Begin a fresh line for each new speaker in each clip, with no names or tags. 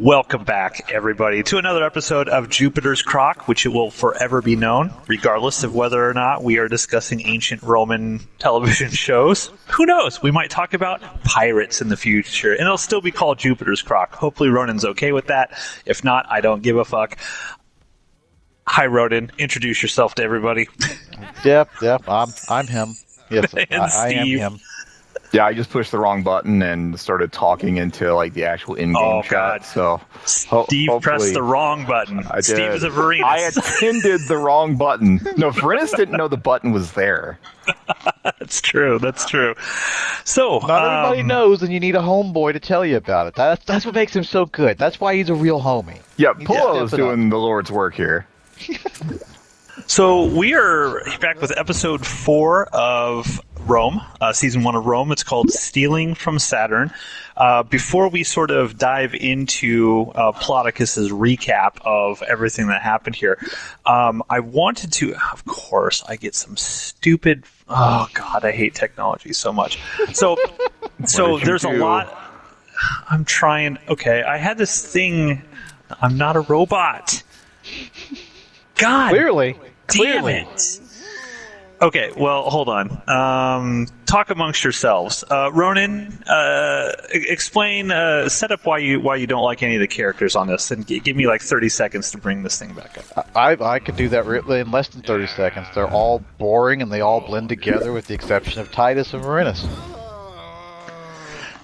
Welcome back, everybody, to another episode of Jupiter's CROCK, which it will forever be known, regardless of whether or not we are discussing ancient Roman television shows. Who knows? We might talk about pirates in the future, and it'll still be called Jupiter's CROCK. Hopefully Ronan's okay with that. If not, I don't give a fuck. Hi, Ronan. Introduce yourself to everybody.
Yep. I'm him. Yes, I am him.
Yeah, I just pushed the wrong button and started talking into like the actual in-game chat. So
Steve pressed the wrong button. Steve is a Varinus.
I attended the wrong button. No, Varinus didn't know the button was there.
That's true. So
not everybody knows, and you need a homeboy to tell you about it. That's what makes him so good. That's why he's a real homie.
Yeah, Pullo is doing the Lord's work here.
So we are back with episode 4 of Rome, season 1 of Rome. It's called Stealing from Saturn. Before we sort of dive into Plauticus's recap of everything that happened here, I wanted to, of course, I get some stupid, oh God, I hate technology so much. So there's a lot, I'm trying, okay, I had this thing, I'm not a robot. God.
Clearly.
Damn it. Okay, well, hold on. Talk amongst yourselves. Ronan, explain, set up why you don't like any of the characters on this, and give me like 30 seconds to bring this thing back up.
I could do that in less than 30 seconds. They're all boring, and they all blend together with the exception of Titus and Varinus.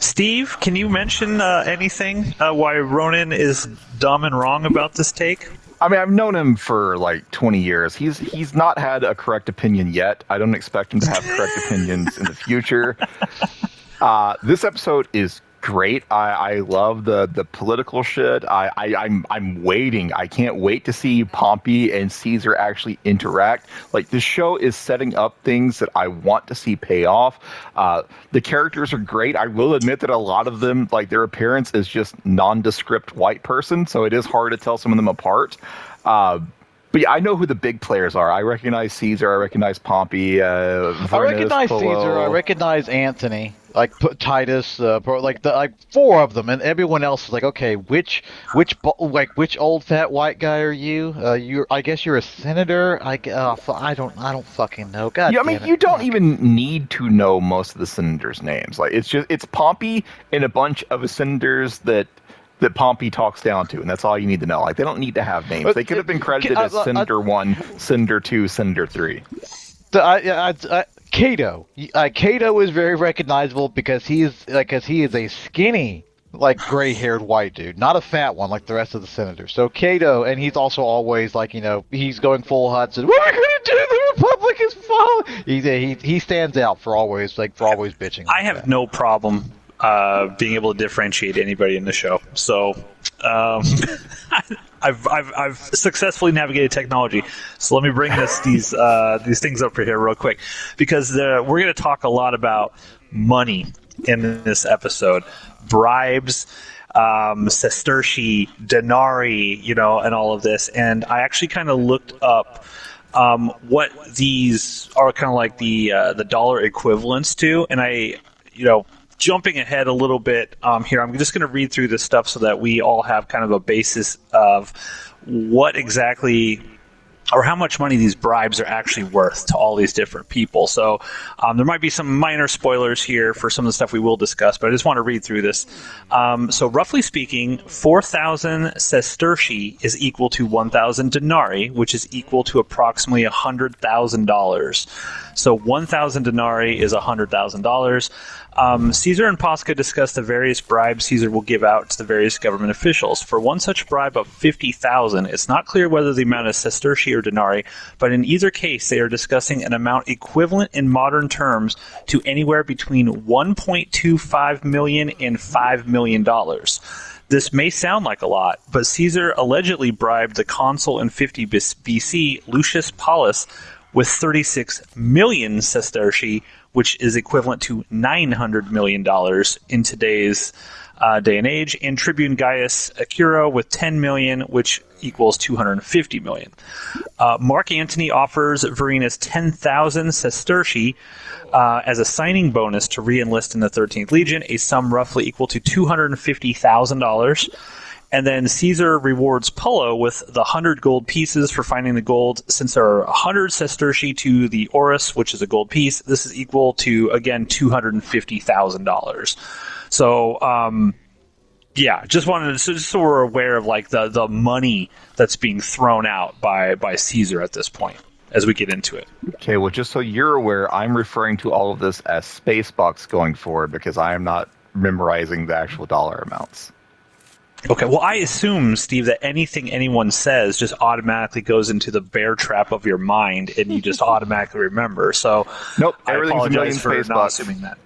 Steve, can you mention anything why Ronan is dumb and wrong about this take?
I mean, I've known him for like 20 years. He's not had a correct opinion yet. I don't expect him to have correct opinions in the future. This episode is great. I love the political shit. I'm waiting. I can't wait to see Pompey and Caesar actually interact. Like, this show is setting up things that I want to see pay off. The characters are great. I will admit that a lot of them, like, their appearance is just nondescript white person, so it is hard to tell some of them apart. But yeah, I know who the big players are. I recognize Caesar. I recognize Pompey. Varinus,
I recognize
Pullo.
Caesar. I recognize Antony. Like Titus. Like 4 of them, and everyone else is like, okay, which old fat white guy are you? I guess you're a senator. I don't fucking know. God.
Yeah, I mean, you don't even need to know most of the senators' names. Like, it's Pompey and a bunch of senators that Pompey talks down to, and that's all you need to know. Like, they don't need to have names. They could have been credited as Senator 1, Senator 2, Senator 3.
Cato. Cato is very recognizable because he is a skinny, like, gray-haired white dude, not a fat one like the rest of the senators. So Cato, and he's also always like, he's going full Hudson. What are we going to do? The Republic is falling. He stands out for always bitching.
I have no problem being able to differentiate anybody in the show. So I've successfully navigated technology. So let me bring these things up for here real quick, because we're going to talk a lot about money in this episode, bribes, sestertii, denarii, and all of this. And I actually kind of looked up what these are kind of like the dollar equivalents to, and I jumping ahead a little bit here, I'm just going to read through this stuff so that we all have kind of a basis of what exactly or how much money these bribes are actually worth to all these different people. So there might be some minor spoilers here for some of the stuff we will discuss, but I just want to read through this. So roughly speaking, 4,000 sestertii is equal to 1,000 denarii, which is equal to approximately $100,000. So 1,000 denarii is $100,000. Caesar and Posca discuss the various bribes Caesar will give out to the various government officials. For one such bribe of 50,000, it's not clear whether the amount is sestertii or denarii, but in either case, they are discussing an amount equivalent in modern terms to anywhere between $1.25 million and $5 million. This may sound like a lot, but Caesar allegedly bribed the consul in 50 BC, Lucius Paulus, with 36 million sestertii, which is equivalent to $900 million in today's day and age, and Tribune Gaius Acuro with 10 million, which equals 250 million. Mark Antony offers Varinus 10,000 sestertii as a signing bonus to re-enlist in the 13th Legion, a sum roughly equal to $250,000. And then Caesar rewards Pullo with the 100 gold pieces for finding the gold. Since there are 100 sestertii to the orus, which is a gold piece, this is equal to, again, $250,000. So, just wanted to, just so we're aware of like the money that's being thrown out by Caesar at this point as we get into it.
Okay, well, just so you're aware, I'm referring to all of this as space bucks going forward because I am not memorizing the actual dollar amounts.
Okay, well, I assume, Steve, that anything anyone says just automatically goes into the bear trap of your mind, and you just automatically remember. So,
nope,
I apologize for not
bucks.
assuming that.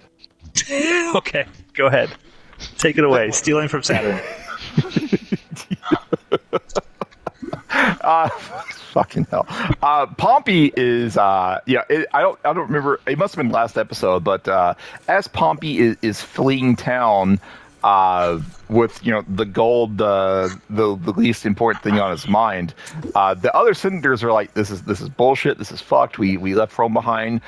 Okay, go ahead. Take it away. Stealing from Saturn.
Fucking hell. Pompey is I don't remember. It must have been last episode, but as Pompey is fleeing town with the gold, the least important thing on his mind, the other senators are like, this is bullshit. This is fucked. We left Rome behind.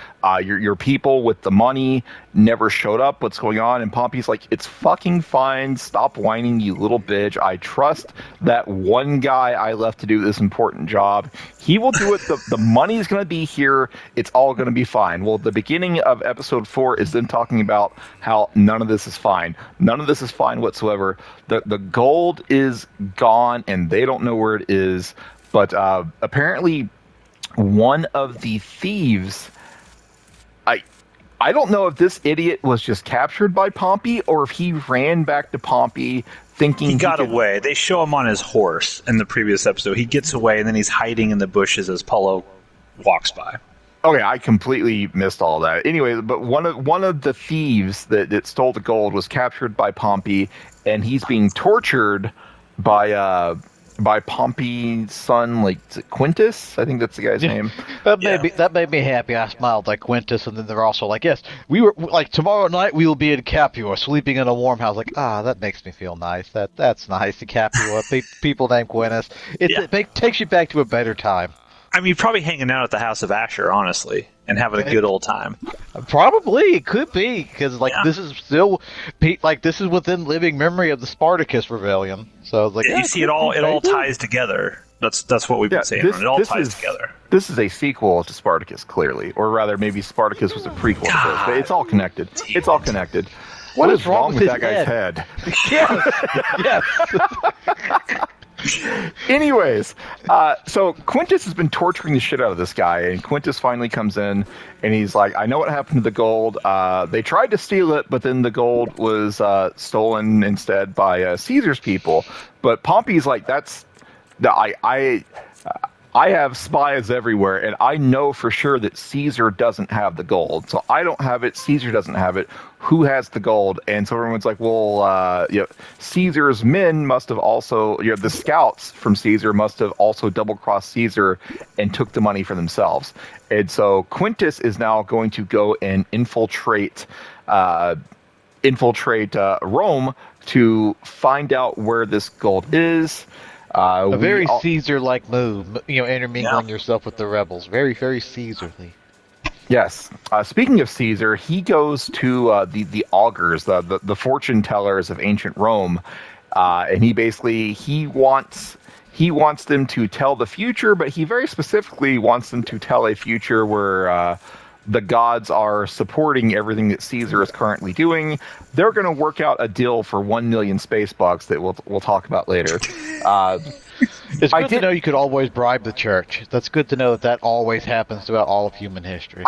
Your people with the money never showed up. What's going on? And Pompey's like, it's fucking fine. Stop whining, you little bitch. I trust that one guy I left to do this important job. He will do it. The money is going to be here. It's all going to be fine. Well, the beginning of episode 4 is them talking about how none of this is fine. None of this is fine whatsoever. The gold is gone, and they don't know where it is. But apparently, one of the thieves, I don't know if this idiot was just captured by Pompey or if he ran back to Pompey thinking
he got away. They show him on his horse in the previous episode. He gets away, and then he's hiding in the bushes as Pullo walks by.
Okay, I completely missed all that. Anyway, but one of the thieves that stole the gold was captured by Pompey, and he's being tortured by Pompey's son, like Quintus. I think that's the guy's name.
That made me happy. I smiled like Quintus, and then they're also like, yes, we were like tomorrow night we will be in Capua, sleeping in a warm house. Like, that makes me feel nice. That's nice. Capua, people named Quintus. It takes you back to a better time.
I mean, probably hanging out at the House of Asher, honestly, and having a good old time.
Probably, it could be, because this is still this is within living memory of the Spartacus rebellion. So
you see, it all ties together. That's what we've been saying. It all ties together.
This is a sequel to Spartacus, clearly, or rather, maybe Spartacus was a prequel to this, but it's all connected. It's all connected. What is wrong with that guy's head?
Yes.
Anyways, so Quintus has been torturing the shit out of this guy, and Quintus finally comes in, and he's like, I know what happened to the gold. They tried to steal it, but then the gold was stolen instead by Caesar's people. But Pompey's like, I have spies everywhere, and I know for sure that Caesar doesn't have the gold. So I don't have it. Caesar doesn't have it. Who has the gold? And so everyone's like, well, Caesar's men must have also, the scouts from Caesar must have also double-crossed Caesar and took the money for themselves. And so Quintus is now going to go and infiltrate Rome to find out where this gold is.
A very Caesar-like move, intermingling yourself with the rebels. Very, very Caesarly.
Yes. Speaking of Caesar, he goes to the augurs, the fortune tellers of ancient Rome, and he wants them to tell the future, but he very specifically wants them to tell a future where the gods are supporting everything that Caesar is currently doing. They're going to work out a deal for 1 million space bucks that we'll talk about later.
It's good to know you could always bribe the church. That's good to know that always happens throughout all of human history.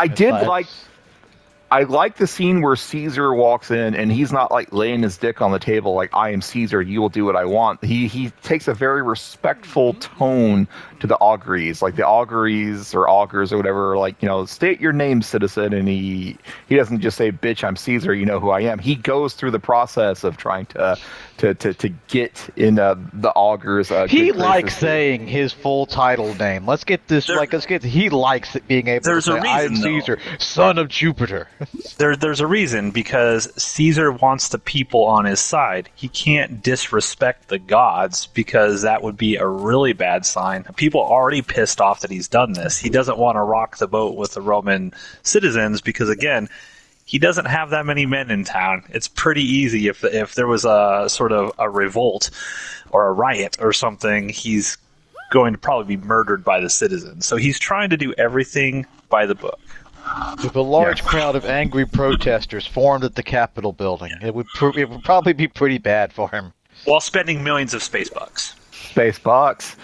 I like the scene where Caesar walks in and he's not like laying his dick on the table like, I am Caesar, you will do what I want. He takes a very respectful tone to the auguries, like the auguries or augurs or whatever, like, state your name, citizen. And he doesn't just say, bitch, I'm Caesar, you know who I am. He goes through the process of trying to get in the augurs.
He likes saying his full title name. Let's get this. He likes being able to say, I am Caesar, son of Jupiter.
There's a reason, because Caesar wants the people on his side. He can't disrespect the gods, because that would be a really bad sign. People are already pissed off that he's done this. He doesn't want to rock the boat with the Roman citizens, because again, he doesn't have that many men in town. It's pretty easy if there was a sort of a revolt or a riot or something, he's going to probably be murdered by the citizens. So he's trying to do everything by the book.
With a large crowd of angry protesters formed at the Capitol building, it would probably be pretty bad for him.
While spending millions of space bucks.
Space bucks.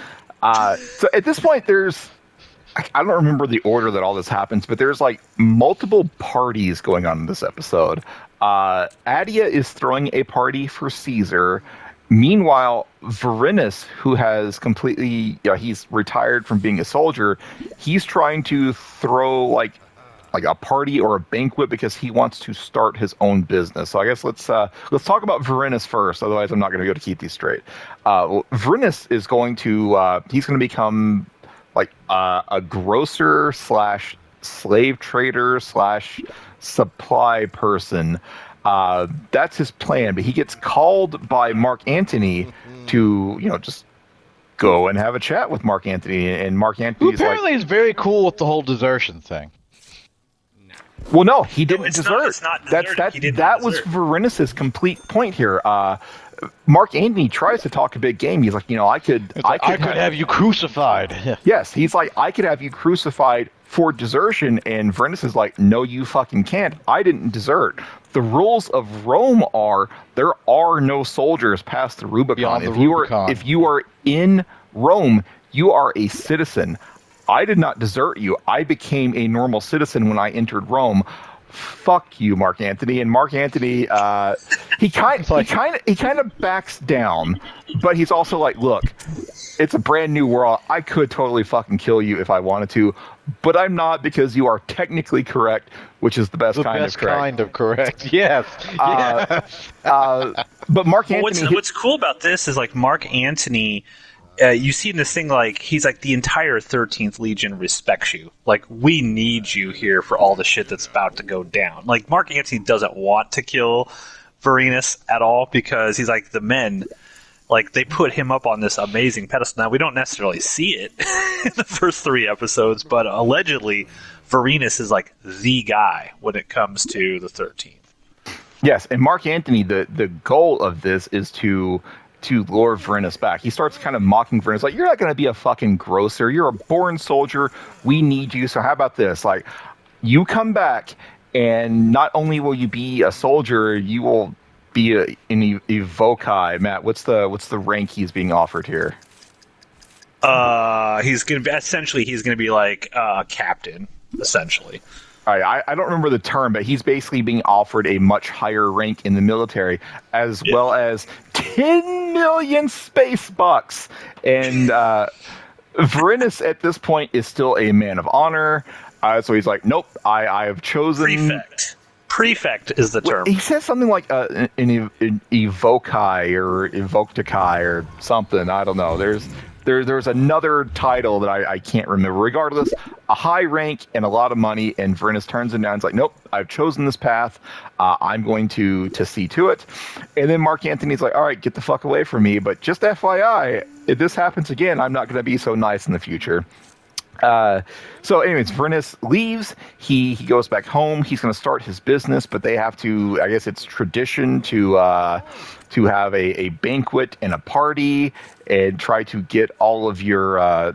So at this point, I don't remember the order that all this happens, but there's like multiple parties going on in this episode. Adia is throwing a party for Caesar. Meanwhile, Varinus, who has completely, he's retired from being a soldier, he's trying to throw like a party or a banquet because he wants to start his own business. So I guess let's talk about Varinus first. Otherwise, I'm not going to be able to keep these straight. Varinus is going to he's going to become like a grocer / slave trader / supply person. That's his plan. But he gets called by Mark Antony to just go and have a chat with Mark Antony, and Mark Antony
apparently is very cool with the whole desertion thing.
Well, no, he didn't desert.
It's not deserted.
That was Varinus' complete point here. Mark Antony tries to talk a big game. He's like, I could
have you crucified.
Yes, he's like, I could have you crucified for desertion, and Varinus is like, no, you fucking can't. I didn't desert. The rules of Rome are there are no soldiers past the Rubicon. If you are in Rome, you are a citizen. I did not desert you. I became a normal citizen when I entered Rome. Fuck you, Mark Antony. And Mark Antony, he kind of backs down, but he's also like, look, it's a brand new world. I could totally fucking kill you if I wanted to, but I'm not, because you are technically correct, which is the best kind of correct.
Yes.
But Mark Antony.
What's cool about this is like Mark Antony. You see in this thing, like, he's like, the entire 13th Legion respects you. Like, we need you here for all the shit that's about to go down. Like, Mark Antony doesn't want to kill Varinus at all, because he's like, the men, like, they put him up on this amazing pedestal. Now, we don't necessarily see it in the first 3 episodes, but allegedly, Varinus is like the guy when it comes to the 13th.
Yes, and Mark Antony, the goal of this is to lure Varinus back. He starts kind of mocking Varinus, like, you're not going to be a fucking grocer. You're a born soldier. We need you. So how about this? Like, you come back, and not only will you be a soldier, you will be an evokai. Matt, what's the rank he's being offered here?
He's going to be like captain, essentially.
All right, I don't remember the term, but he's basically being offered a much higher rank in the military, as well as 10 million space bucks. And Varinus at this point is still a man of honor. So he's like, nope, I have chosen...
Prefect is the term.
He says something like an evokai or evoktakai or something. I don't know. There's another title that I can't remember. Regardless, a high rank and a lot of money, and Varinus turns him down. It's like, nope, I've chosen this path. I'm going to see to it. And then Mark Antony's like, all right, get the fuck away from me. But just FYI, if this happens again, I'm not going to be so nice in the future. So anyways, Varinus leaves. He goes back home. He's going to start his business, but they have to, I guess it's tradition to have a banquet and a party and try to get all of your,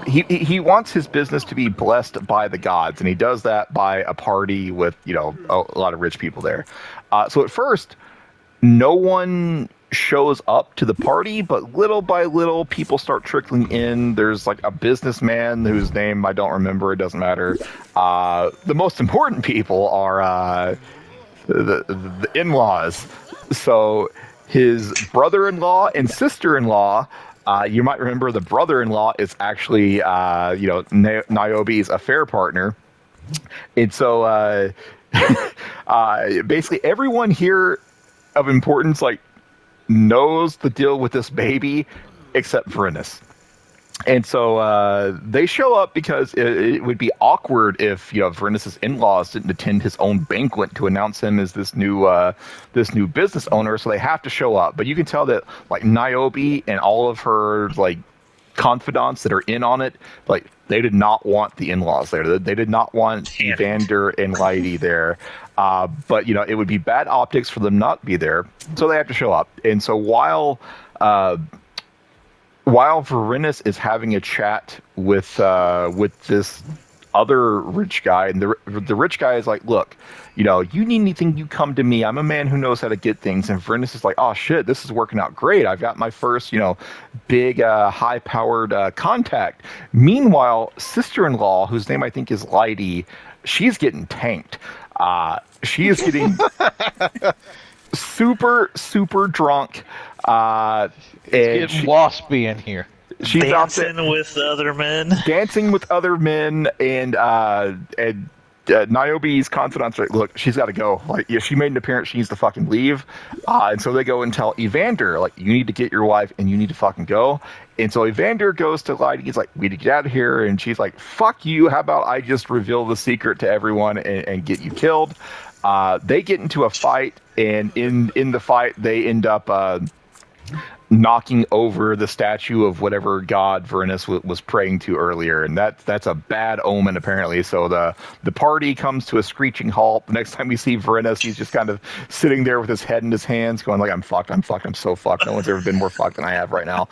he wants his business to be blessed by the gods, and he does that by a party with, a lot of rich people there. So at first, no one shows up to the party, but little by little people start trickling in. There's like a businessman whose name I don't remember, it doesn't matter. The most important people are the in-laws. So his brother-in-law and sister-in-law, you might remember the brother-in-law is actually Niobe's affair partner. And so basically everyone here of importance knows the deal with this baby except Varinus. And so they show up because it would be awkward if Varinus' in-laws didn't attend his own banquet to announce him as this new business owner. So they have to show up. But you can tell that Niobe and all of her confidants that are in on it, like they did not want the in-laws there. They did not want Evander and Lydie there. But it would be bad optics for them not to be there, so they have to show up. And so while Varinus is having a chat with this other rich guy, and the rich guy is like, look, you need anything, you come to me. I'm a man who knows how to get things. And Varinus is like, oh shit, this is working out great. I've got my first, big, high-powered contact. Meanwhile, sister-in-law, whose name I think is Lydie, she's getting tanked. She is getting super, super drunk. And
getting waspy in here.
She's
dancing with other men.
Dancing with other men, and Niobe's confidants are like, look, she's got to go. Like, she made an appearance, she needs to fucking leave. And so they go and tell Evander, like, you need to get your wife and you need to fucking go. And so Evander goes to Lydie. He's like, we need to get out of here. And she's like, fuck you. How about I just reveal the secret to everyone and get you killed? They get into a fight, and in the fight, they end up knocking over the statue of whatever god Varinus was praying to earlier, and that's a bad omen apparently. So the party comes to a screeching halt. The next time we see Varinus, he's just kind of sitting there with his head in his hands, going like, I'm fucked, I'm so fucked. No one's ever been more fucked than I have right now.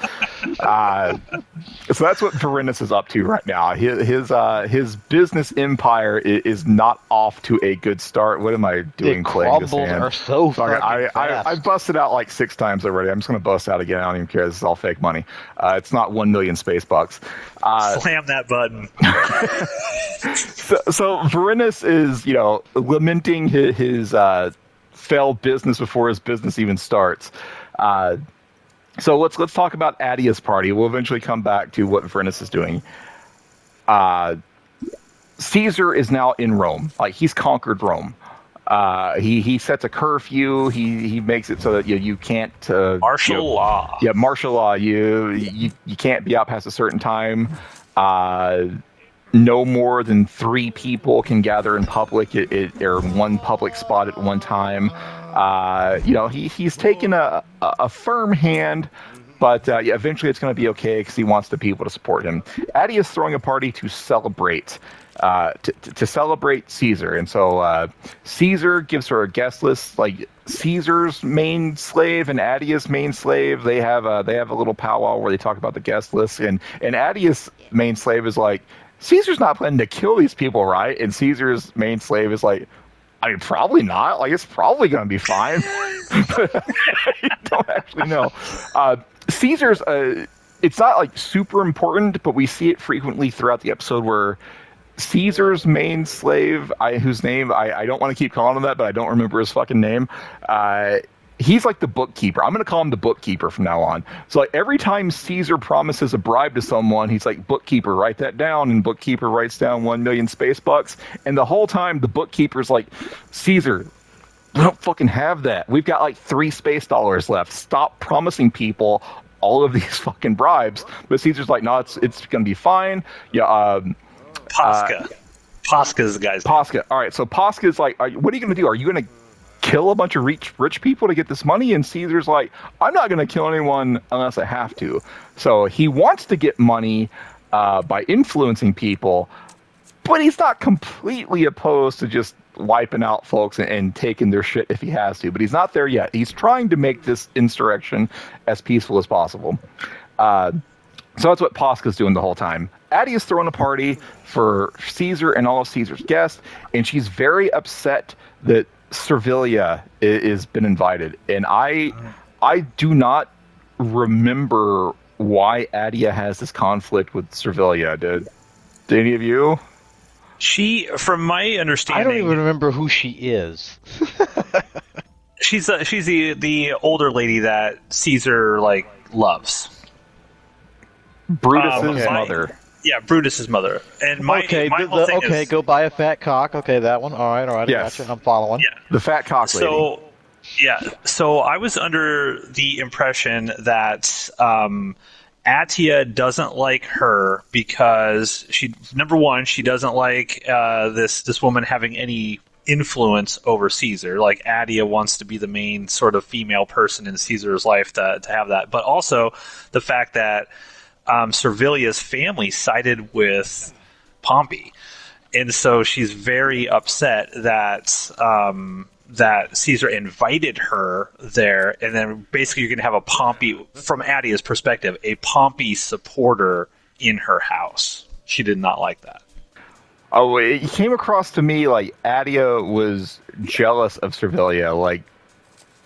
So that's what Varinus is up to right now. His business empire is not off to a good start. What am I doing?
The
playing this
crumbles
hand?
are so fucking fast.
I've busted out like 6 times already. I'm just gonna bust out again. I don't even care. This is all fake money. It's not 1 million space bucks.
Slam that button.
So Varinus is, lamenting his failed business before his business even starts. So let's talk about Adia's party. We'll eventually come back to what Varinus is doing. Caesar is now in Rome. Like, he's conquered Rome. He sets a curfew. He makes it so that you can't
martial law.
Yeah, martial law. You can't be out past a certain time. No more than 3 people can gather in public or one public spot at one time. He's taken a firm hand. But eventually it's going to be okay because he wants the people to support him. Addie is throwing a party to celebrate to celebrate Caesar. And so Caesar gives her a guest list, like Caesar's main slave and Addia's main slave. They have a little powwow where they talk about the guest list. And Addia's main slave is like, Caesar's not planning to kill these people, right? And Caesar's main slave is like, I mean, probably not. Like, it's probably going to be fine. But I don't actually know. Caesar's, it's not like super important, but we see it frequently throughout the episode where Caesar's main slave, whose name I don't want to keep calling him that, but I don't remember his fucking name. He's like the bookkeeper. I'm going to call him the bookkeeper from now on. So like every time Caesar promises a bribe to someone, he's like, bookkeeper, write that down. And bookkeeper writes down 1 million space bucks. And the whole time the bookkeeper's like, Caesar, we don't fucking have that. We've got like 3 space dollars left. Stop promising people all of these fucking bribes. But Caesar's like, no, it's going to be fine. Yeah.
Posca. Posca's the guy's name.
Posca. All right. So Posca's like, what are you going to do? Are you going to kill a bunch of rich people to get this money? And Caesar's like, I'm not going to kill anyone unless I have to. So he wants to get money by influencing people, but he's not completely opposed to just wiping out folks and taking their shit if he has to. But he's not there yet. He's trying to make this insurrection as peaceful as possible. So that's what Posca's doing the whole time. Addie is throwing a party for Caesar and all of Caesar's guests, and she's very upset that Servilia is been invited. And I do not remember why Adia has this conflict with Servilia. Did any of you?
She, from my understanding,
I don't even remember who she is.
she's the older lady that Caesar loves.
Brutus's mother.
Yeah, Brutus's mother. And my whole thing is,
go buy a fat cock. Okay, that one. All right,
yes.
I gotcha. I'm following.
Yeah.
The fat cock lady.
So I was under the impression that Atia doesn't like her because she doesn't like this woman having any influence over Caesar. Like, Adia wants to be the main sort of female person in Caesar's life to have that. But also the fact that Servilia's family sided with Pompey. And so she's very upset that that Caesar invited her there, and then basically you're going to have a Pompey, from Attia's perspective, a Pompey supporter in her house. She did not like that.
Oh, it came across to me like Attia was jealous of Servilia,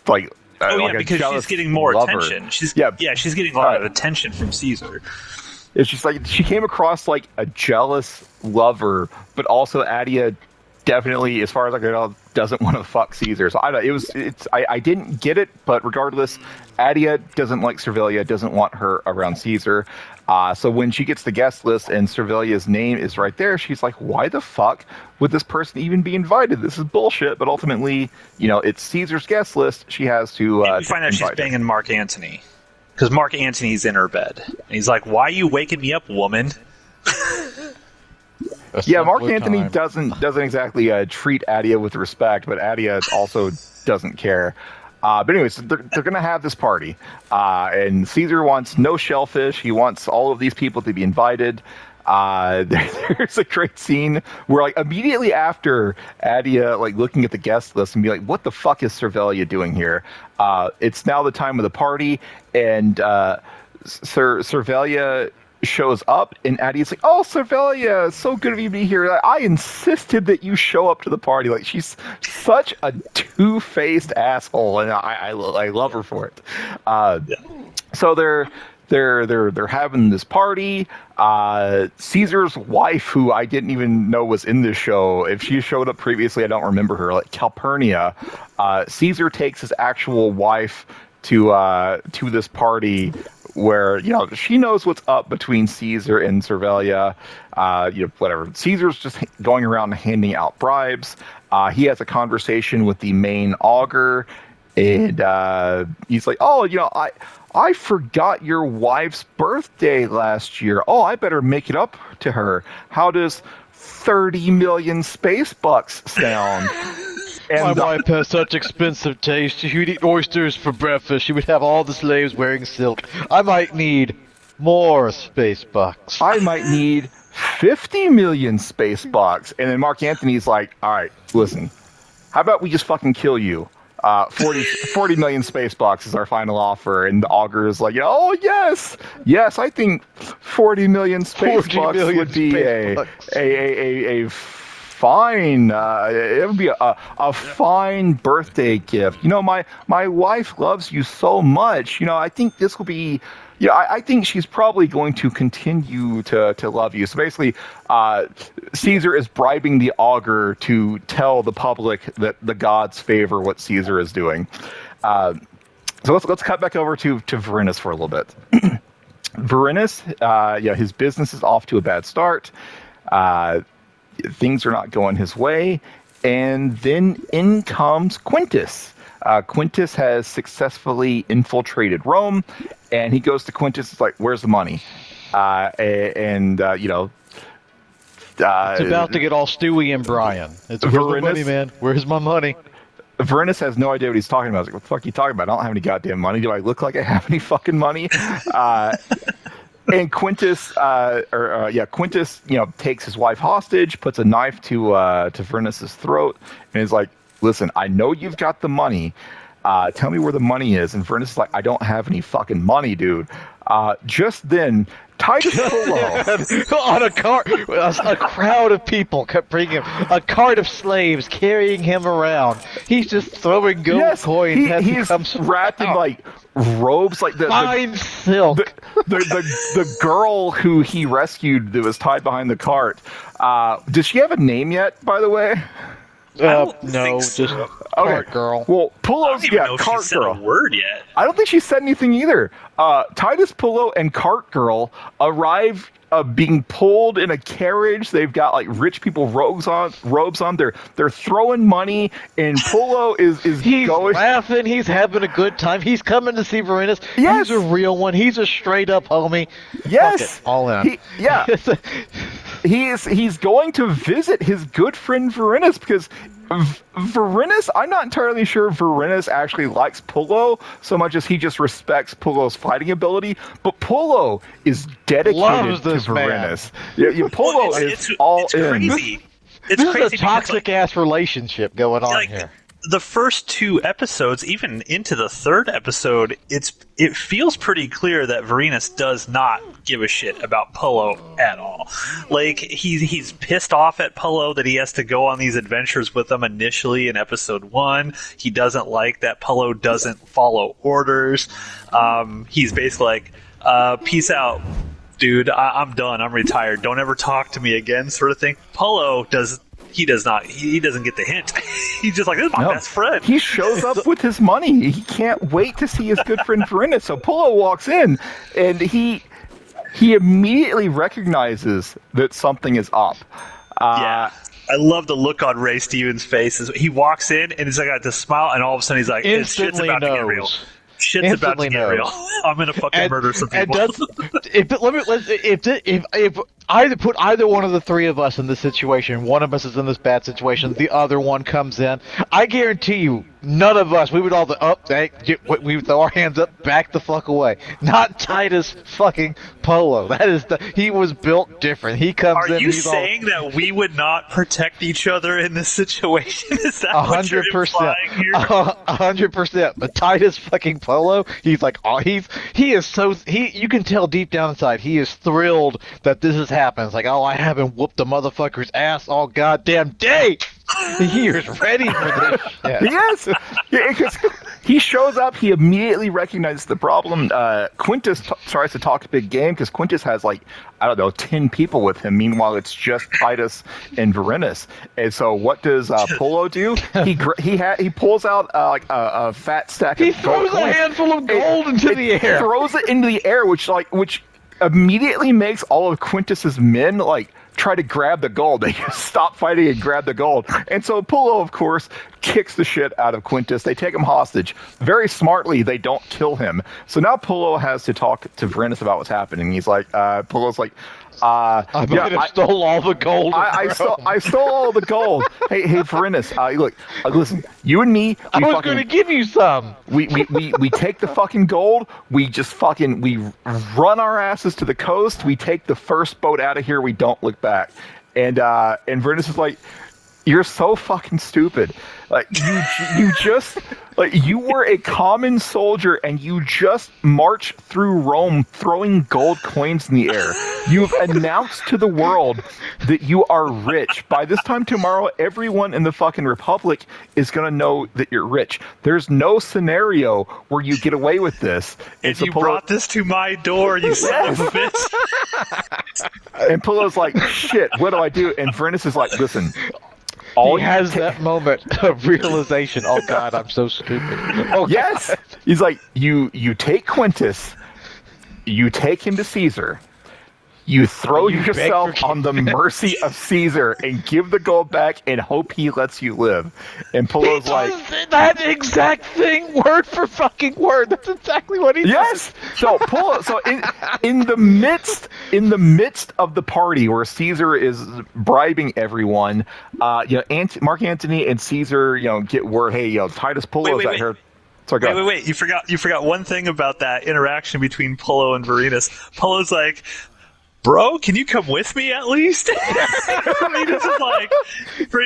Because she's getting more
lover.
attention. She's getting a lot of attention from Caesar.
It's just like she came across like a jealous lover, but also Attia definitely, as far as I can tell, doesn't want to fuck Caesar. So I didn't get it, but regardless, Attia doesn't like Servilia, doesn't want her around Caesar. So when she gets the guest list and Servilia's name is right there, she's like, why the fuck would this person even be invited? This is bullshit. But ultimately, it's Caesar's guest list. She has to
and you find out she's banging Mark Antony. Because Mark Antony's in her bed. And he's like, why are you waking me up, woman?
Yeah, Mark Antony doesn't exactly treat Attia with respect, but Attia also doesn't care. But anyways, they're going to have this party. And Caesar wants no shellfish. He wants all of these people to be invited. There's a great scene where, like, immediately after Attia, like, looking at the guest list and be like, what the fuck is Servilia doing here? It's now the time of the party, and Servilia shows up, and Attia's like, oh, Servilia, so good of you to be here. I insisted that you show up to the party. Like, she's such a two-faced asshole, and I love her for it. So they're having this party. Caesar's wife, who I didn't even know was in this show, if she showed up previously, I don't remember her, like Calpurnia. Caesar takes his actual wife to this party where, she knows what's up between Caesar and Servilia. Whatever. Caesar's just going around handing out bribes. He has a conversation with the main augur, and he's like, oh, I forgot your wife's birthday last year. Oh, I better make it up to her. How does 30 million space bucks sound?
And my wife has such expensive taste. She would eat oysters for breakfast. She would have all the slaves wearing silk. I might need more space bucks.
I might need 50 million space bucks. And then Mark Antony's like, all right, listen, how about we just fucking kill you? 40 million space bucks is our final offer. And the augur is like, oh, yes, I think 40 million space bucks would be a fine. It would be a fine birthday gift. My wife loves you so much. I think this will be. I think she's probably going to continue to love you. So basically, Caesar is bribing the augur to tell the public that the gods favor what Caesar is doing. So let's cut back over to Vorenus for a little bit. Vorenus, his business is off to a bad start. Things are not going his way, and then in comes Quintus. Quintus has successfully infiltrated Rome, and he goes to Quintus. It's like, where's the money? It's
about to get all Stewie and Brian. It's where's my money, man? Where's my money?
Vernus has no idea what he's talking about. He's like, what the fuck are you talking about? I don't have any goddamn money. Do I look like I have any fucking money? And Quintus, Quintus, takes his wife hostage, puts a knife to Vernus's throat, and is like, listen, I know you've got the money. Tell me where the money is. And Vernus is like, I don't have any fucking money, dude. Just then, Titus Pullo
on a cart, a crowd of people kept bringing him a cart of slaves carrying him around. He's just throwing gold coins as he comes
wrapped in like robes, like
fine silk.
The girl who he rescued that was tied behind the cart. Does she have a name yet? By the way.
No, just cart girl.
Well, Pullo's
I don't even know if
cart
she said
girl.
a word yet.
I don't think she said anything either. Titus Pullo and Cart Girl arrive being pulled in a carriage. They've got like rich people robes on. They're throwing money, and Pullo is
he's laughing. He's having a good time. He's coming to see Vorenus.
Yes.
He's a real one. He's a straight up homie.
Yes,
all in.
He's going to visit his good friend Vorenus because Varinus, I'm not entirely sure Varinus actually likes Pullo so much as he just respects Pullo's fighting ability. But Pullo is dedicated to Varinus. Yeah, Pullo is all in.
Crazy. It's
this
crazy.
Is a toxic ass relationship going on here.
The first 2 episodes, even into the 3rd episode, it feels pretty clear that Varinus does not give a shit about Pullo at all. Like, he's pissed off at Pullo that he has to go on these adventures with him initially in episode 1. He doesn't like that Pullo doesn't follow orders. He's basically like, peace out, dude. I'm done. I'm retired. Don't ever talk to me again, sort of thing. Pullo does not. He doesn't get the hint. He's just like, this is my best friend.
He shows up with his money. He can't wait to see his good friend Varinus. So Pullo walks in, and he immediately recognizes that something is up.
Yeah. I love the look on Ray Stevens' face. He walks in, and he's like, got this smile, and all of a sudden he's like, shit's about to get real. Shit's about to get real. I'm gonna fucking murder some people.
If put either one of the 3 of us in this situation, one of us is in this bad situation, the other one comes in, I guarantee you, none of us, we would all we would throw our hands up, back the fuck away. Not Titus fucking Pullo. He was built different. He comes in.
Are you saying that we would not protect each other in this situation? Is that 100%?
100%. But Titus fucking Pullo, he's like, you can tell deep down inside, he is thrilled that this has happened. It's like, I haven't whooped a motherfucker's ass all goddamn day. He is ready for this shit.
Yes, because he shows up. He immediately recognizes the problem. Quintus tries to talk a big game because Quintus has 10 people with him. Meanwhile, it's just Titus and Varinus. And so, what does Pullo do? He pulls out a fat stack of gold. He
throws a handful of gold into the air.
Throws it into the air, which immediately makes all of Quintus's men try to grab the gold. They just stop fighting and grab the gold. And so Pullo, of course, kicks the shit out of Quintus. They take him hostage. Very smartly, they don't kill him. So now Pullo has to talk to Varinus about what's happening. He's like, Pullo's like, I
stole all the gold.
I stole all the gold. Hey, Varinus, look, listen, you and me.
I was going to give you some.
We take the fucking gold. We just we run our asses to the coast. We take the first boat out of here. We don't look back. And Varinus is like, you're so fucking stupid. You just you were a common soldier and you just marched through Rome throwing gold coins in the air. You've announced to the world that you are rich. By this time tomorrow, everyone in the fucking Republic is gonna know that you're rich. There's no scenario where you get away with this.
And you brought this to my door, you son of a bitch.
And Pullo's like, shit, what do I do? And Varinus is like, listen.
He has that moment of realization. Oh God, I'm so stupid. Oh,
yes, God. He's like, you take Quintus, you take him to Caesar, you throw yourself on the mercy of Caesar and give the gold back and hope he lets you live. And Pullo's like,
that exact thing, word for fucking word. That's exactly what he does.
Yes. So Pullo. So in the midst of the party where Caesar is bribing everyone, Mark Antony and Caesar, get word, hey, Titus Pullo's out here.
Sorry, wait! You forgot one thing about that interaction between Pullo and Varinus. Pullo's like, bro, can you come with me at least? Varinus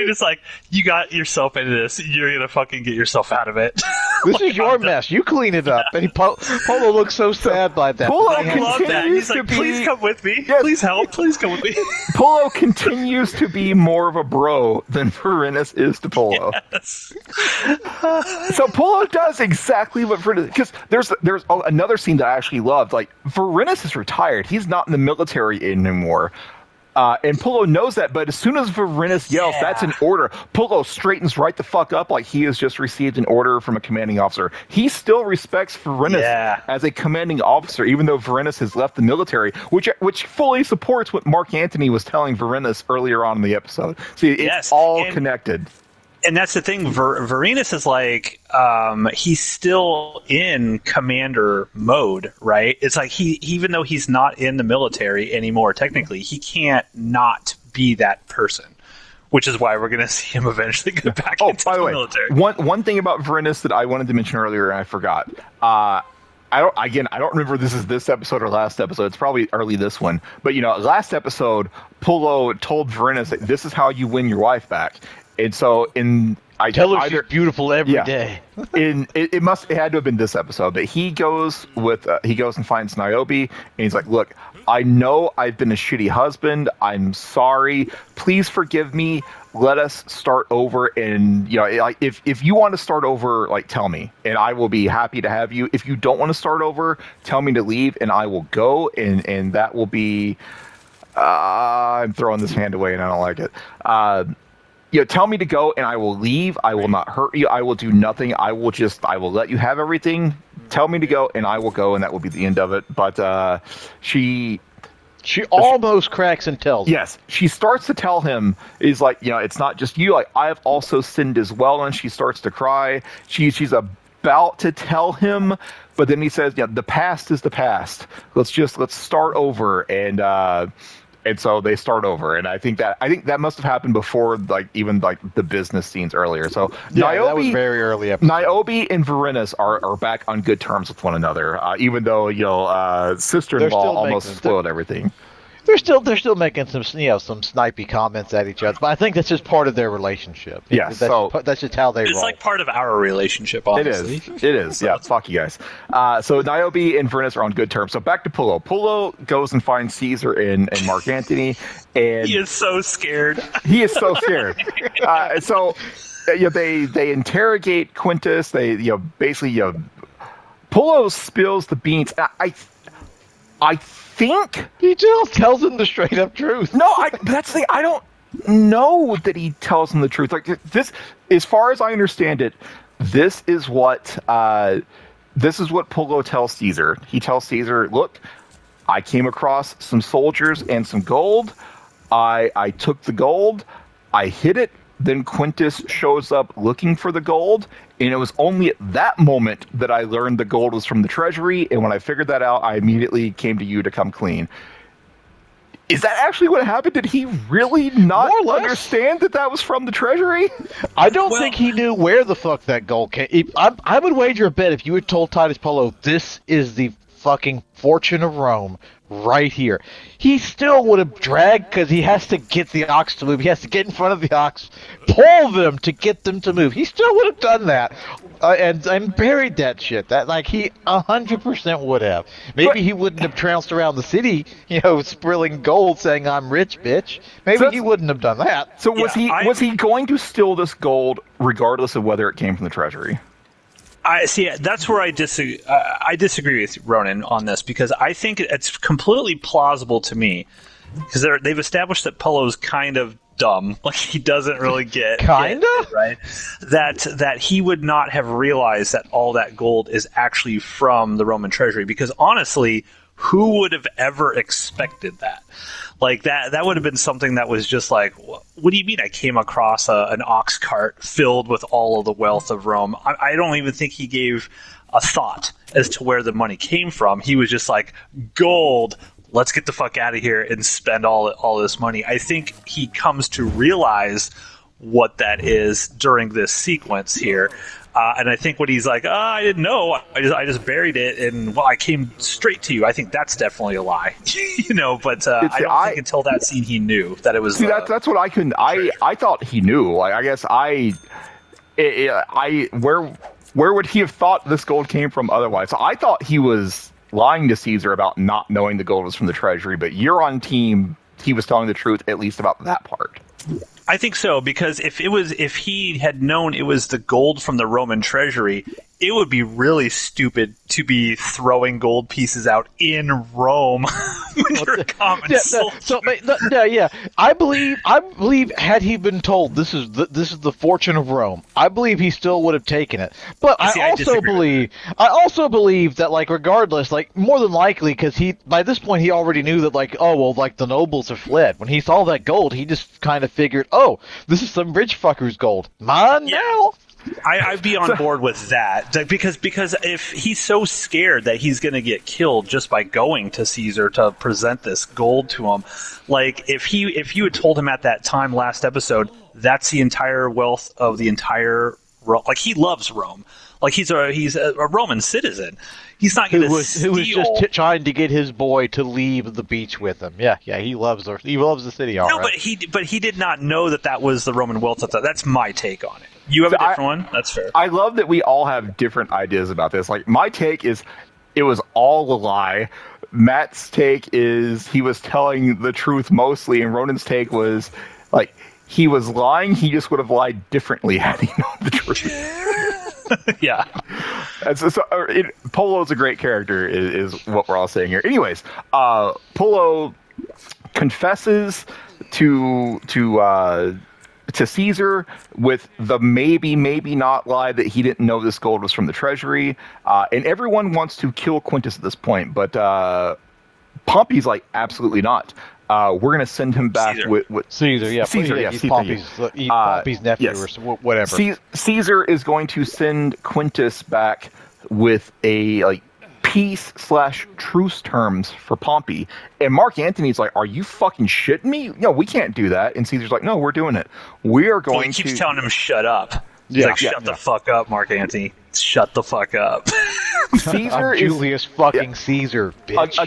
is like, you got yourself into this. You're gonna fucking get yourself out of it.
This is your mess. You clean it up. And Pullo looks so sad by that.
I love that. He's like, please come with me. Yes. Please help. Please come with me.
Pullo continues to be more of a bro than Varinus is to Pullo.
Yes.
So Pullo does exactly what Varinus, because there's another scene that I actually loved. Varinus is retired. He's not in the military anymore. And Pullo knows that, but as soon as Varinus yells, that's an order, Pullo straightens right the fuck up like he has just received an order from a commanding officer. He still respects Varinus as a commanding officer, even though Varinus has left the military, which fully supports what Mark Antony was telling Varinus earlier on in the episode. See, it's all connected.
And that's the thing. Varinus is like, he's still in commander mode, right? It's like even though he's not in the military anymore, technically, he can't not be that person, which is why we're going to see him eventually go back into
by the
the
way,
military.
one thing about Verinus that I wanted to mention earlier and I forgot. I don't remember if this is this episode or last episode. It's probably early this one. But, last episode, Pullo told Verinus that this is how you win your wife back. And so
tell her she's beautiful every day.
It had to have been this episode, but he goes and finds Niobe, and he's like, "Look, I know I've been a shitty husband. I'm sorry. Please forgive me. Let us start over. And if you want to start over, tell me, and I will be happy to have you. If you don't want to start over, tell me to leave, and I will go. And that will be. I'm throwing this hand away, and I don't like it. Tell me to go and I will leave. I will not hurt you. I will do nothing. I will let you have everything. Tell me to go and I will go, and that will be the end of it. But she
almost cracks and tells him.
Yes. She starts to tell him, is like, it's not just you. Like, I have also sinned as well. And she starts to cry. She's about to tell him, but then he says, the past is the past. Let's start over. And so they start over, and I think that must have happened before, even the business scenes earlier. So Niobe,
that was very early episode.
Niobe and Verinus are back on good terms with one another, even though sister-in-law almost spoiled everything.
They're still making some snipey comments at each other, but I think that's just part of their relationship.
Yes,
that's just how they roll.
It's like part of our relationship, honestly.
It is. Yeah, fuck you guys. So Niobe and Verinus are on good terms. So back to Pullo. Pullo goes and finds Caesar and Mark Antony, and
he is so scared.
He is so scared. They interrogate Quintus. They basically Pullo spills the beans. I think
he just tells him the straight up truth.
No, that's the thing. I don't know that he tells him the truth. Like this, as far as I understand it, this is what Pullo tells Caesar. He tells Caesar, "Look, I came across some soldiers and some gold. I took the gold. I hid it. Then Quintus shows up looking for the gold, and it was only at that moment that I learned the gold was from the treasury, and when I figured that out, I immediately came to you to come clean." Is that actually what happened? Did he really not understand that was from the treasury?
I don't think he knew where the fuck that gold came. I would wager a bet if you had told Titus Pullo, this is the fucking fortune of Rome right here, he still would have dragged, because he has to get the ox to move. He has to get in front of the ox, pull them to get them to move. He still would have done that and buried that shit. That he 100% would have. Maybe he wouldn't have trounced around the city, sprilling gold, saying "I'm rich, bitch." Maybe he wouldn't have done that.
So was he going to steal this gold regardless of whether it came from the treasury?
I see. That's where I disagree. I disagree with Ronan on this, because I think it's completely plausible to me, because they've established that Pullo's kind of dumb, like he doesn't really get right. That he would not have realized that all that gold is actually from the Roman treasury, because honestly, who would have ever expected that? Like that would have been something that was just like, what do you mean I came across an ox cart filled with all of the wealth of Rome? I don't even think he gave a thought as to where the money came from. He was just like, gold, let's get the fuck out of here and spend all this money. I think he comes to realize what that is during this sequence here. And I think when he's like, I didn't know, I just buried it, and I came straight to you. I think that's definitely a lie, But I don't think until that scene he knew that it was.
See, that's what I couldn't. I thought he knew. Like, I guess where would he have thought this gold came from otherwise? So I thought he was lying to Caesar about not knowing the gold was from the treasury. But you're on team. He was telling the truth, at least about that part.
I think so, because if he had known it was the gold from the Roman treasury, it would be really stupid to be throwing gold pieces out in Rome when you're a common soldier.
I believe had he been told this is the fortune of Rome, I believe he still would have taken it. But I also believe that, like, regardless, like, more than likely, because by this point he already knew that, like, the nobles have fled. When he saw that gold, he just kind of figured, this is some rich fucker's gold. Mine now.
I'd be on board with that, because if he's so scared that he's going to get killed just by going to Caesar to present this gold to him, like if you had told him at that time last episode, that's the entire wealth of the entire Rome. Like, he loves Rome. Like, he's a Roman citizen. He's not going to steal.
Who was just trying to get his boy to leave the beach with him. Yeah, he loves the city. All
no,
right.
but he did not know that was the Roman wealth. That's my take on it. You have a different one? That's fair.
I love that we all have different ideas about this. Like, my take is it was all a lie. Matt's take is he was telling the truth mostly, and Ronan's take was like he was lying. He just would have lied differently had he known the truth.
Yeah.
Pullo's a great character, is what we're all saying here. Anyways, Pullo confesses to Caesar with the maybe not lie that he didn't know this gold was from the treasury, and everyone wants to kill Quintus at this point, but Pompey's like, absolutely not. We're going to send him back with
Caesar. Yeah,
Caesar.
Yeah, he's Pompey's nephew, yes. Or whatever.
Caesar is going to send Quintus back with a peace/truce terms for Pompey. And Mark Antony's like, are you fucking shitting me? No, we can't do that. And Caesar's like, no, we're doing it. We are going
he keeps telling him, shut up. He's shut the fuck up, Mark Antony. Shut the fuck up.
Caesar Julius fucking Caesar, bitch.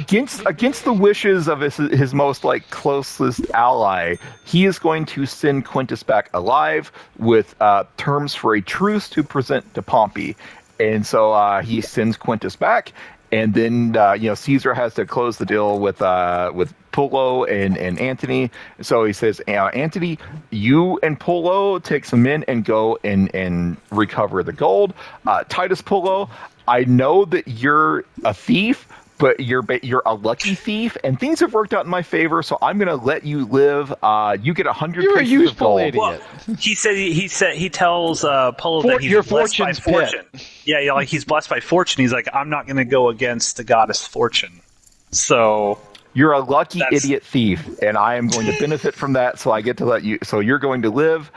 Against the wishes of his most closest ally, he is going to send Quintus back alive with terms for a truce to present to Pompey. And so he sends Quintus back, and then Caesar has to close the deal with Pullo and Antony. So he says, Antony, you and Pullo take some men and go and recover the gold. Titus Pullo, I know that you're a thief, but you're a lucky thief, and things have worked out in my favor, so I'm going to let you live. You get 100
You're
pieces
a useful
of gold.
idiot.
Well, he tells Pullo that he's blessed by fortune. Yeah, like he's blessed by fortune. He's like, I'm not going to go against the goddess fortune. So
you're a lucky idiot thief, and I am going to benefit from that. So I get to let you. So you're going to live.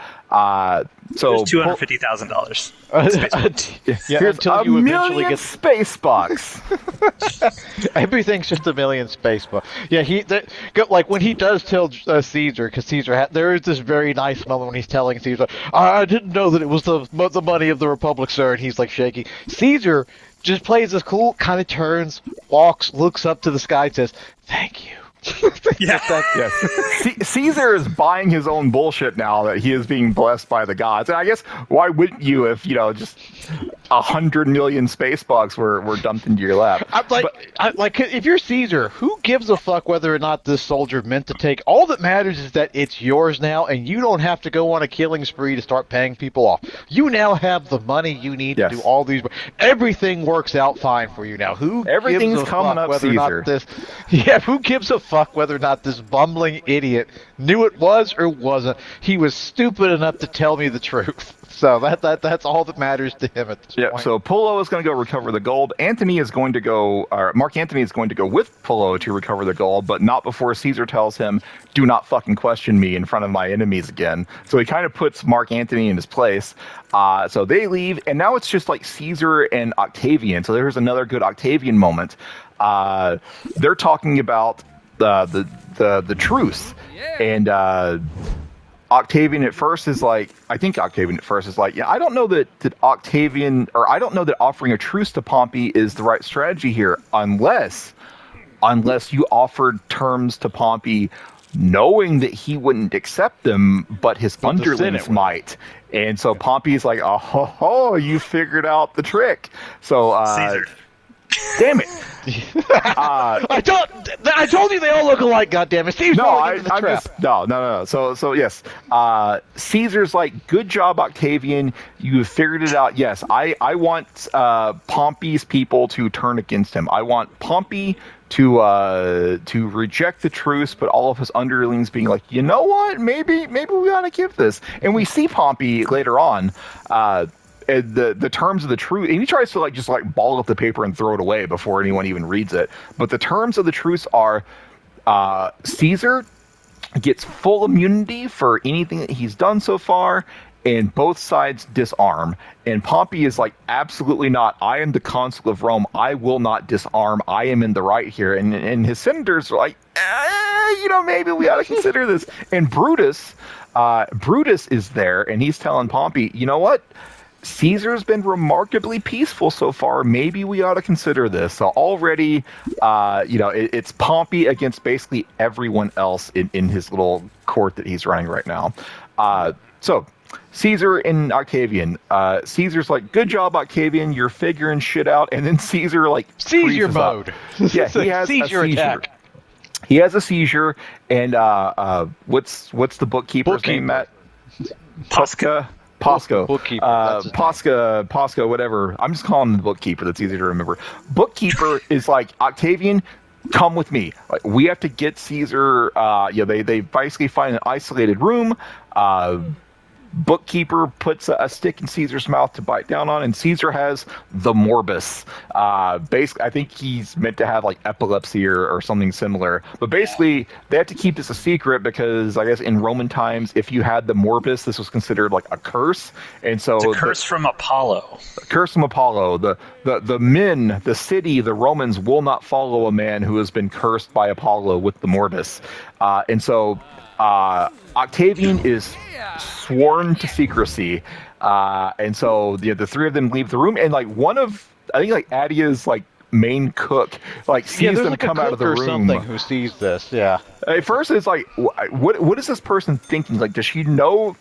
So
$250,000.
Here's until you eventually get space bucks.
Everything's just a million space bucks. Yeah, when he does tell Caesar, because there is this very nice moment when he's telling Caesar, I didn't know that it was the money of the Republic, sir, and he's like shaking. Caesar just plays this cool, kind of turns, walks, looks up to the sky, and says, "Thank you."
Yes. Caesar is buying his own bullshit now that he is being blessed by the gods. And I guess why wouldn't you if just 100 million space bucks were dumped into your lap?
If you're Caesar, who gives a fuck whether or not this soldier meant to take? All that matters is that it's yours now, and you don't have to go on a killing spree to start paying people off. You now have the money you need to do all these. Everything works out fine for you now.
Everything's coming up, Caesar.
Who gives a fuck whether or not this bumbling idiot knew it was or wasn't? He was stupid enough to tell me the truth. So that's all that matters to him at this point.
So Pullo is going to go recover the gold. Mark Antony is going to go with Pullo to recover the gold, but not before Caesar tells him, do not fucking question me in front of my enemies again. So he kind of puts Mark Antony in his place. So they leave, and now it's just like Caesar and Octavian. So there's another good Octavian moment. They're talking about the truce, and Octavian at first is like, I don't know that Octavian, or I don't know that offering a truce to Pompey is the right strategy here, unless you offered terms to Pompey knowing that he wouldn't accept them, but his underlings might. And so Pompey's like, oh, you figured out the trick. So
Caesar.
Damn it.
I told you they all look alike, goddammit. Steve's falling into the trap.
No. So yes. Caesar's like, good job, Octavian. You figured it out. Yes, I want Pompey's people to turn against him. I want Pompey to reject the truce, but all of his underlings being like, you know what? Maybe we ought to give this. And we see Pompey later on. The terms of the truce, and he tries to just ball up the paper and throw it away before anyone even reads it. But the terms of the truce are Caesar gets full immunity for anything that he's done so far, and both sides disarm. And Pompey is like, absolutely not. I am the consul of Rome. I will not disarm. I am in the right here. And his senators are like, maybe we ought to consider this. And Brutus, Brutus is there, and he's telling Pompey, you know what? Caesar's been remarkably peaceful so far. Maybe we ought to consider this. So already, it's Pompey against basically everyone else in his little court that he's running right now. So Caesar and Octavian. Caesar's like, good job, Octavian. You're figuring shit out. And then Caesar
seizure mode.
Yeah, he has
seizure
a seizure.
attack.
He has a seizure. And what's the bookkeeper's name, Matt? Posca.
Bookkeeper.
Posca, whatever. I'm just calling him the bookkeeper. That's easy to remember. Bookkeeper is like, Octavian, come with me. Like, we have to get Caesar. They basically find an isolated room. Bookkeeper puts a stick in Caesar's mouth to bite down on, and Caesar has the morbus. Basically, I think he's meant to have like epilepsy or something similar. But basically, they have to keep this a secret because I guess in Roman times, if you had the morbus, this was considered like a curse. And so
it's a curse from Apollo.
A curse from Apollo. The men, the city, the Romans will not follow a man who has been cursed by Apollo with the morbus. And so Octavian is sworn to secrecy, and so the three of them leave the room, and like one of I think like Adia's like main cook sees them
like
come out of the room.
Something who sees this, yeah.
At first, it's like, what is this person thinking? Like, does she know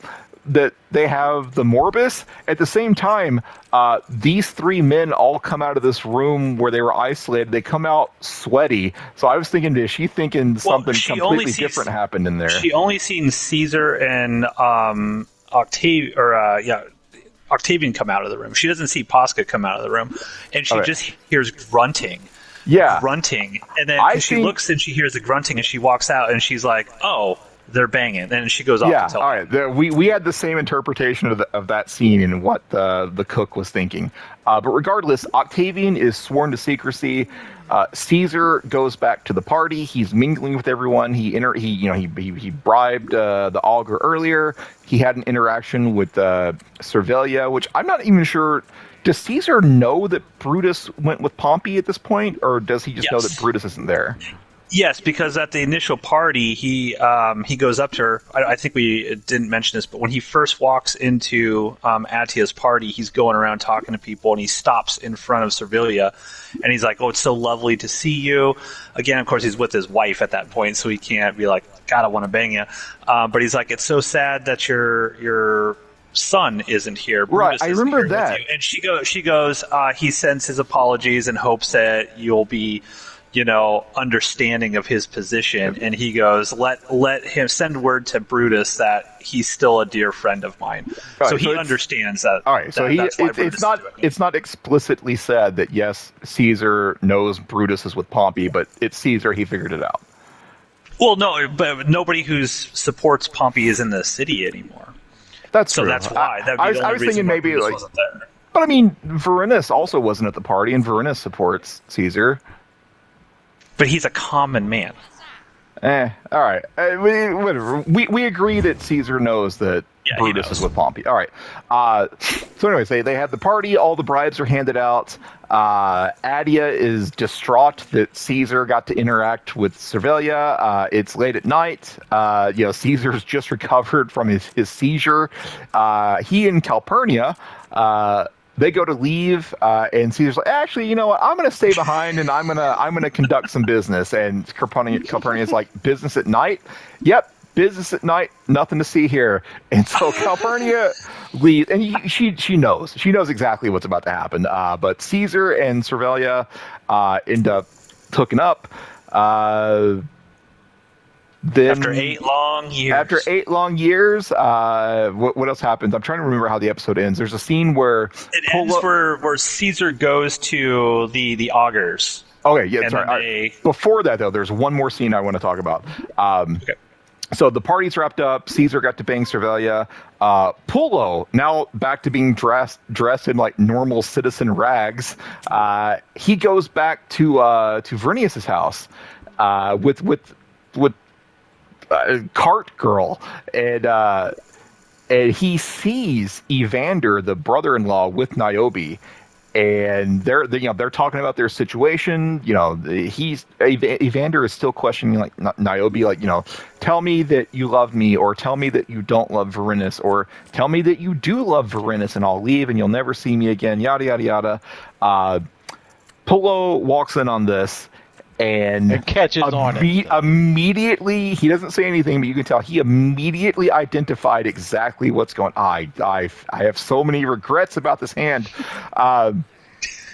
that they have the morbus? At the same time, these three men all come out of this room where they were isolated. They come out sweaty. So I was thinking, is she thinking something completely different happened in there?
She only seen Caesar and Octavian come out of the room. She doesn't see Posca come out of the room, and she just hears grunting.
Yeah,
grunting, and then she looks and she hears the grunting, and she walks out, and she's like, "Oh, they're banging." And she goes off to tell
all right. We had the same interpretation of that scene and what the cook was thinking. But regardless, Octavian is sworn to secrecy. Caesar goes back to the party. He's mingling with everyone. He bribed the augur earlier. He had an interaction with Servilia, which I'm not even sure. Does Caesar know that Brutus went with Pompey at this point, or does he just know that Brutus isn't there?
Yes, because at the initial party, he goes up to her. I think we didn't mention this, but when he first walks into Attia's party, he's going around talking to people, and he stops in front of Servilia, and he's like, "Oh, it's so lovely to see you." Again, of course, he's with his wife at that point, so he can't be like, "God, I want to bang you." But he's like, "It's so sad that your son isn't here."
Right, I remember that.
And she goes, he sends his apologies and hopes that you'll be, understanding of his position. And he goes, let him send word to Brutus that he's still a dear friend of mine. Right, so he understands that.
All right, so it's not explicitly said that yes, Caesar knows Brutus is with Pompey, but it's Caesar. He figured it out.
Well, no, but nobody who supports Pompey is in the city anymore.
That's true.
So that's why.
I was thinking maybe wasn't there. But I mean, Vorenus also wasn't at the party, and Vorenus supports Caesar.
But he's a common man.
All right. Whatever. We agree that Caesar knows that Brutus is with Pompey. All right. So anyways, they had the party. All the bribes are handed out. Attia is distraught that Caesar got to interact with Servilia. It's late at night. Caesar's just recovered from his seizure. He and Calpurnia, they go to leave, and Caesar's like, actually, you know what? I'm going to stay behind, and I'm gonna conduct some business. And Calpurnia's like, business at night? Yep, business at night. Nothing to see here. And so Calpurnia leaves, and she knows exactly what's about to happen. But Caesar and Servilia end up hooking up. Then,
after 8 long years.
What else happens? I'm trying to remember how the episode ends. There's a scene where
ends where Caesar goes to the augurs.
Okay, yeah, sorry. Before that, though, there's one more scene I want to talk about. Okay. So the party's wrapped up. Caesar got to bang Servilia. Pullo, now back to being dressed in like normal citizen rags. He goes back to Vernius's house with cart girl, and he sees Evander, the brother-in-law, with Niobe, and they're talking about their situation. Evander is still questioning like Niobe, like, tell me that you love me, or tell me that you don't love Varinus, or tell me that you do love Varinus, and I'll leave and you'll never see me again. Yada yada yada. Pullo walks in on this and
catches on it.
Immediately, he doesn't say anything, but you can tell he immediately identified exactly what's going on. I have so many regrets about this hand.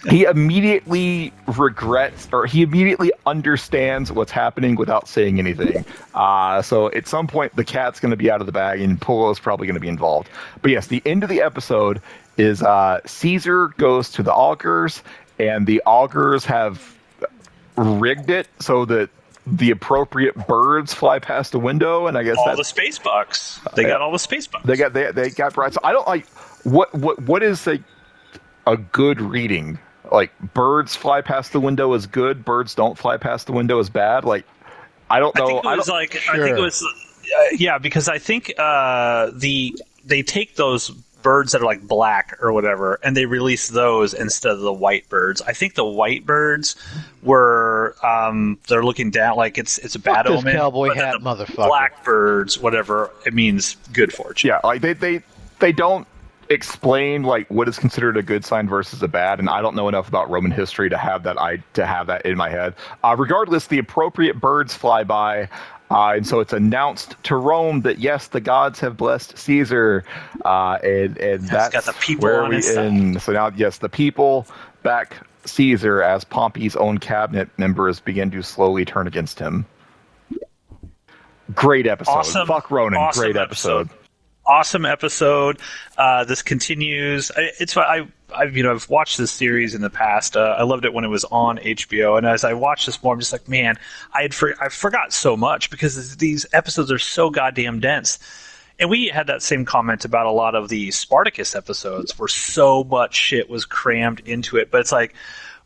He immediately regrets, or he immediately understands what's happening without saying anything. So at some point, the cat's going to be out of the bag, and Pullo's probably going to be involved. But yes, the end of the episode is Caesar goes to the augurs, and the augurs have rigged it so that the appropriate birds fly past the window, and I guess
all the space bucks. They got all the space bucks.
They got bright. So I don't like what is a good reading. Like, birds fly past the window is good. Birds don't fly past the window is bad. Like, I don't know.
I think it was because I think they take those birds that are like black or whatever, and they release those instead of the white birds. I think the white birds were they're looking down like it's a bad omen.
This cowboy hat motherfucker.
Black birds, whatever, it means good fortune.
Yeah, like they don't explain like what is considered a good sign versus a bad, and I don't know enough about Roman history to have that in my head. Regardless, the appropriate birds fly by. And so it's announced to Rome that yes, the gods have blessed Caesar, and that's got the people where we end. So now, yes, the people back Caesar as Pompey's own cabinet members begin to slowly turn against him. Great episode.
Awesome.
Fuck Ronan. Awesome great episode.
Awesome episode. This continues. I've watched this series in the past. I loved it when it was on HBO, and as I watch this more, I'm just like, man, I forgot so much because these episodes are so goddamn dense. And we had that same comment about a lot of the Spartacus episodes, where so much shit was crammed into it. But it's like,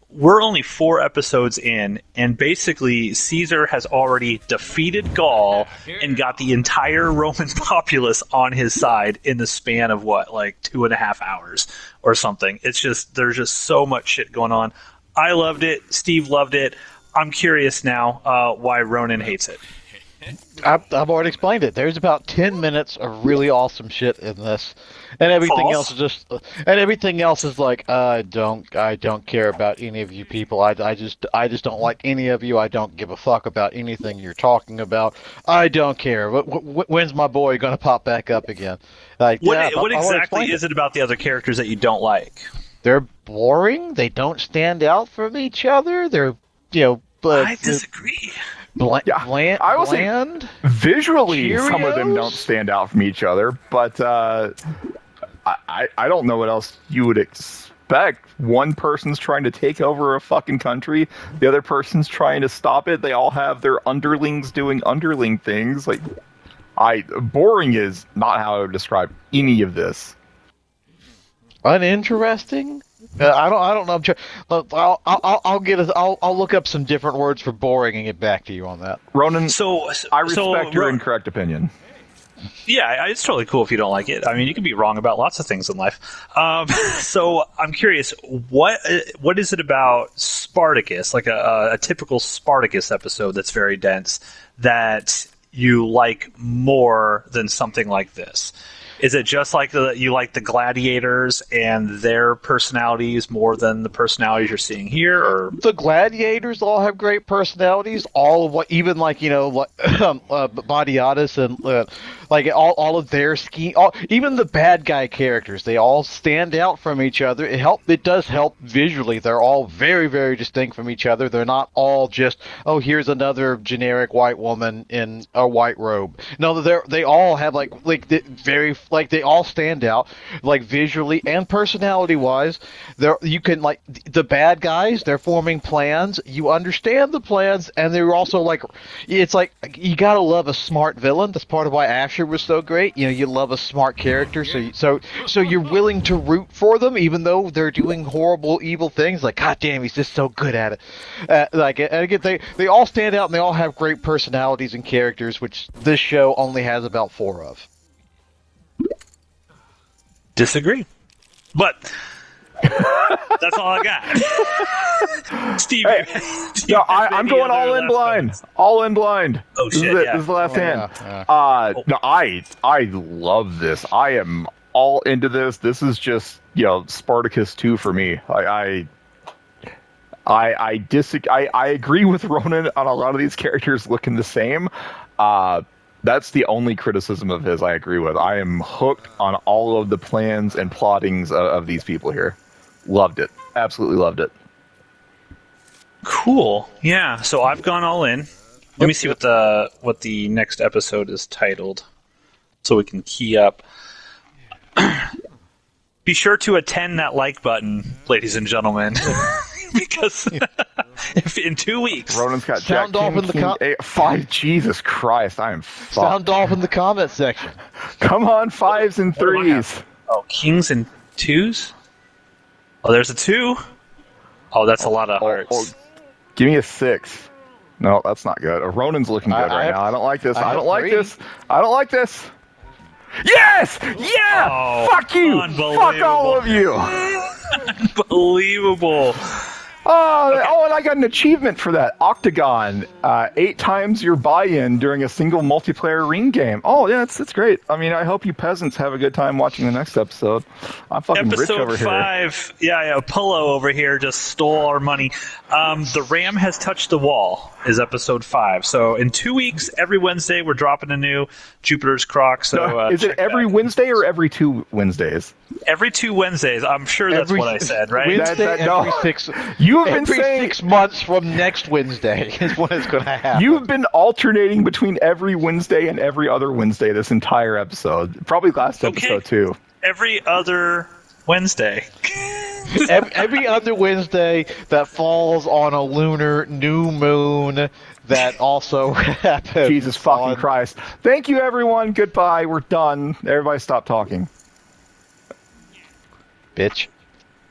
we're only 4 episodes in, and basically Caesar has already defeated Gaul and got the entire Roman populace on his side in the span of like 2.5 hours or something. It's just, there's just so much shit going on. I loved it. Steve loved it. I'm curious now why Ronan hates it.
I've already explained it. There's about 10 minutes of really awesome shit in this, and everything else is like, I don't care about any of you people. I just don't like any of you. I don't give a fuck about anything you're talking about. I don't care. When's my boy gonna pop back up again? Like,
what exactly is it about the other characters that you don't like?
They're boring. They don't stand out from each other. They're but
I disagree.
Bland.
I will say visually,
Cheerios?
some of them don't stand out from each other, but I don't know what else you would expect. One person's trying to take over a fucking country, the other person's trying to stop it. They all have their underlings doing underling things. Like, boring is not how I would describe any of this.
Uninteresting. I don't know. I'll look up some different words for boring and get back to you on that.
Ronan, I respect your incorrect opinion.
Yeah, it's totally cool if you don't like it. I mean, you can be wrong about lots of things in life. So I'm curious, what is it about Spartacus, like a typical Spartacus episode that's very dense, that you like more than something like this? Is it just like you like the gladiators and their personalities more than the personalities you're seeing here? Or
the gladiators all have great personalities. All of what, even like Badiatus and like all of their scheme, even the bad guy characters, they all stand out from each other. It does help visually. They're all very, very distinct from each other. They're not all just, oh, here's another generic white woman in a white robe. No, they all have they all stand out, like visually and personality wise. You can, like, the bad guys, they're forming plans. You understand the plans, and they're also like, it's like, you gotta love a smart villain. That's part of why Asher was so great. You love a smart character, so you're willing to root for them, even though they're doing horrible, evil things. Like, God damn, he's just so good at it. And again, they all stand out, and they all have great personalities and characters, which this show only has about 4 of.
Disagree. But That's all I got. Steve,
Hey,
do you
No,
have
I'm
any
going
other
all in
last
blind.
comments?
All in blind.
Oh,
This
shit,
is it.
yeah.
This is the last hand.
yeah.
No, I love this. I am all into this. This is just Spartacus 2 for me. I agree with Ronan on a lot of these characters looking the same. That's the only criticism of his I agree with. I am hooked on all of the plans and plottings of these people here. Loved it. Absolutely loved it.
Cool. Yeah. So I've gone all in. Let me see what the next episode is titled, so we can key up. Be sure to attend that like button, ladies and gentlemen, because if in 2 weeks,
Ronan's got
Sound
Jack
off
King,
in the
King
com-
8, 5. Jesus Christ, I am fucked.
Sound off in the comment section.
Come on, 5s and
What do I have?
3s.
Oh, kings and twos. Oh, there's a 2. Oh, that's a lot of hearts.
Give me a 6. No, that's not good. Ronan's looking good
I
right
have-
now. I don't like this.
I
I don't
have
like
3.
this. I don't like this. Yes! Yeah!
Oh,
Fuck you! Fuck all of you!
Unbelievable.
Oh, and I got an achievement for that. Octagon. 8 times your buy-in during a single multiplayer ring game. Oh, yeah, that's great. I mean, I hope you peasants have a good time watching the next episode. I'm fucking rich
Episode
over here.
5. Yeah. Pullo over here just stole our money. The ram has touched the wall is episode 5. So in 2 weeks, every Wednesday, we're dropping a new Jupiter's CROCK. So
Is it
check
every
that.
Wednesday or every 2 Wednesdays?
Every 2 Wednesdays? I'm sure that's what I said, right?
Wednesday
no.
every 6.
You have been
Every
saying
6 months from next Wednesday is when it's going to happen.
you've been alternating between every Wednesday and every other Wednesday this entire episode. Probably last episode too.
Every other Wednesday.
every other Wednesday that falls on a lunar new moon that also happens.
Jesus fucking
on-
Christ. Thank you everyone. Goodbye. We're done. Everybody stop talking.
Bitch.